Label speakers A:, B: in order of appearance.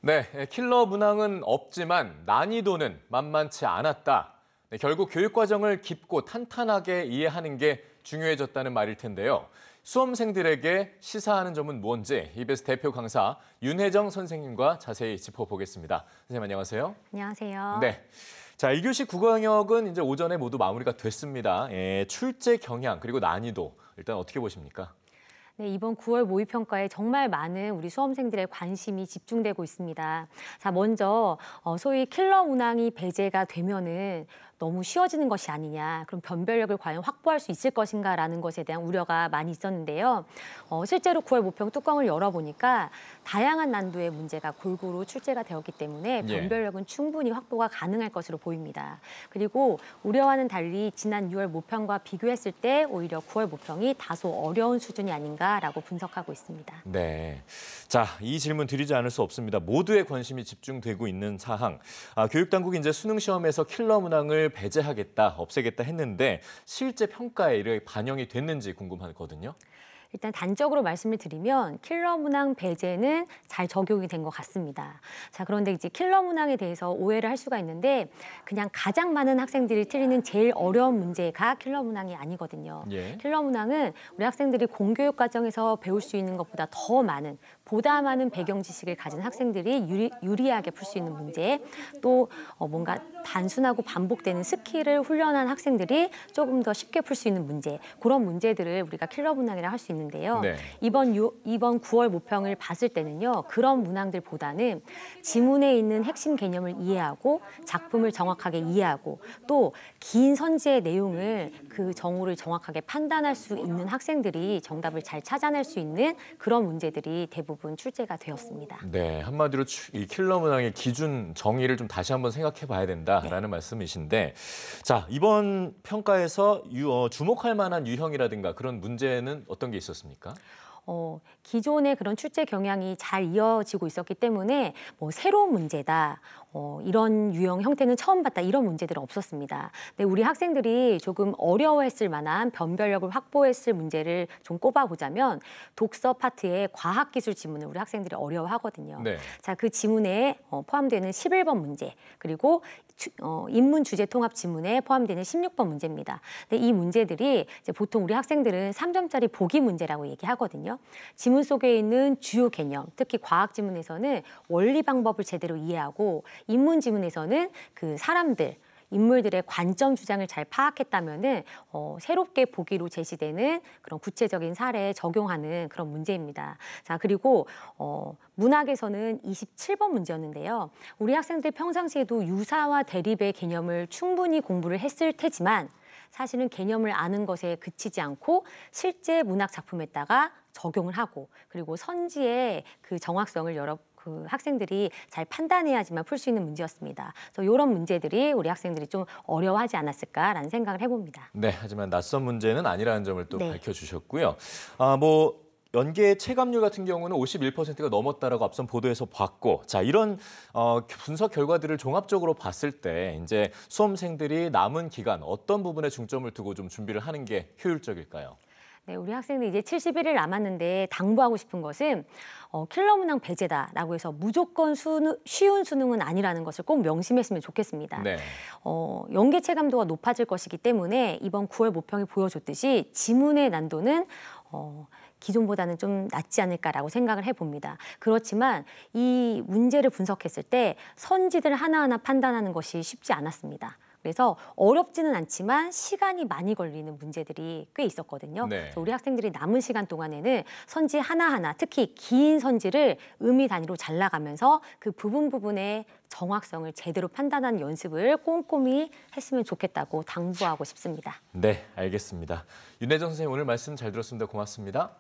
A: 네, 킬러 문항은 없지만 난이도는 만만치 않았다. 네, 결국 교육 과정을 깊고 탄탄하게 이해하는 게 중요해졌다는 말일 텐데요. 수험생들에게 시사하는 점은 뭔지 EBS 대표 강사 윤혜정 선생님과 자세히 짚어보겠습니다. 선생님 안녕하세요.
B: 안녕하세요.
A: 네. 자, 1교시 국어 영역은 이제 오전에 모두 마무리가 됐습니다. 출제 경향 그리고 난이도 일단 어떻게 보십니까?
B: 네, 이번 9월 모의평가에 정말 많은 우리 수험생들의 관심이 집중되고 있습니다. 자, 먼저 소위 킬러 문항이 배제가 되면은 너무 쉬워지는 것이 아니냐, 그럼 변별력을 과연 확보할 수 있을 것인가라는 것에 대한 우려가 많이 있었는데요. 실제로 9월 모평 뚜껑을 열어보니까 다양한 난도의 문제가 골고루 출제가 되었기 때문에 변별력은 충분히 확보가 가능할 것으로 보입니다. 그리고 우려와는 달리 지난 6월 모평과 비교했을 때 오히려 9월 모평이 다소 어려운 수준이 아닌가라고 분석하고 있습니다.
A: 네. 자, 이 질문 드리지 않을 수 없습니다. 모두의 관심이 집중되고 있는 사항. 교육당국이 이제 수능 시험에서 킬러 문항을 배제하겠다, 없애겠다 했는데 실제 평가에 이렇게 반영이 됐는지 궁금하거든요.
B: 일단 단적으로 말씀을 드리면 킬러 문항 배제는 잘 적용이 된 것 같습니다. 자, 그런데 이제 킬러 문항에 대해서 오해를 할 수가 있는데 그냥 가장 많은 학생들이 틀리는 제일 어려운 문제가 킬러 문항이 아니거든요. 킬러 문항은 우리 학생들이 공교육 과정에서 배울 수 있는 것보다 더 많은, 보다 많은 배경 지식을 가진 학생들이 유리하게 풀 수 있는 문제, 또 뭔가 단순하고 반복되는 스킬을 훈련한 학생들이 조금 더 쉽게 풀 수 있는 문제, 그런 문제들을 우리가 킬러 문항이라 할 수 있는데요.
A: 네.
B: 이번 9월 모평을 봤을 때는요, 그런 문항들보다는 지문에 있는 핵심 개념을 이해하고 작품을 정확하게 이해하고 또 긴 선지의 내용을 그 정오를 정확하게 판단할 수 있는 학생들이 정답을 잘 찾아낼 수 있는 그런 문제들이 대부분 출제가 되었습니다.
A: 네, 한마디로 이 킬러 문항의 기준 정의를 좀 다시 한번 생각해 봐야 된다라는 말씀이신데, 자, 이번 평가에서 주목할 만한 유형이라든가 그런 문제는 어떤 게 있었습니까?
B: 기존의 그런 출제 경향이 잘 이어지고 있었기 때문에 뭐 새로운 문제다, 이런 유형 형태는 처음 봤다, 이런 문제들은 없었습니다. 근데 우리 학생들이 조금 어려워했을 만한 변별력을 확보했을 문제를 좀 꼽아보자면 독서 파트의 과학기술 지문을 우리 학생들이 어려워하거든요.
A: 네.
B: 자, 그 지문에 포함되는 11번 문제, 그리고 인문 주제 통합 지문에 포함되는 16번 문제입니다. 근데 이 문제들이 이제 보통 우리 학생들은 3점짜리 보기 문제라고 얘기하거든요. 지문 속에 있는 주요 개념, 특히 과학 지문에서는 원리 방법을 제대로 이해하고 인문 지문에서는 그 사람들, 인물들의 관점 주장을 잘 파악했다면은 새롭게 보기로 제시되는 그런 구체적인 사례에 적용하는 그런 문제입니다. 자, 그리고 문학에서는 27번 문제였는데요. 우리 학생들 평상시에도 유사와 대립의 개념을 충분히 공부를 했을 테지만 사실은 개념을 아는 것에 그치지 않고 실제 문학 작품에다가 적용을 하고 그리고 선지의 그 정확성을 그 학생들이 잘 판단해야지만 풀 수 있는 문제였습니다. 그래서 이런 문제들이 우리 학생들이 좀 어려워하지 않았을까라는 생각을 해봅니다.
A: 네, 하지만 낯선 문제는 아니라는 점을 또
B: 네.
A: 밝혀주셨고요. 연계 체감률 같은 경우는 51%가 넘었다라고 앞선 보도에서 봤고, 자, 이런 분석 결과들을 종합적으로 봤을 때 이제 수험생들이 남은 기간 어떤 부분에 중점을 두고 좀 준비를 하는 게 효율적일까요?
B: 네, 우리 학생들 이제 71일 남았는데 당부하고 싶은 것은 킬러 문항 배제다라고 해서 무조건 쉬운 수능은 아니라는 것을 꼭 명심했으면 좋겠습니다.
A: 네.
B: 연계 체감도가 높아질 것이기 때문에 이번 9월 모평이 보여줬듯이 지문의 난도는 기존보다는 좀 낮지 않을까라고 생각을 해봅니다. 그렇지만 이 문제를 분석했을 때 선지들 하나하나 판단하는 것이 쉽지 않았습니다. 그래서 어렵지는 않지만 시간이 많이 걸리는 문제들이 꽤 있었거든요.
A: 네.
B: 그래서 우리 학생들이 남은 시간 동안에는 선지 하나하나, 특히 긴 선지를 의미 단위로 잘라가면서 그 부분의 정확성을 제대로 판단하는 연습을 꼼꼼히 했으면 좋겠다고 당부하고 싶습니다.
A: 네, 알겠습니다. 윤혜정 선생님 오늘 말씀 잘 들었습니다. 고맙습니다.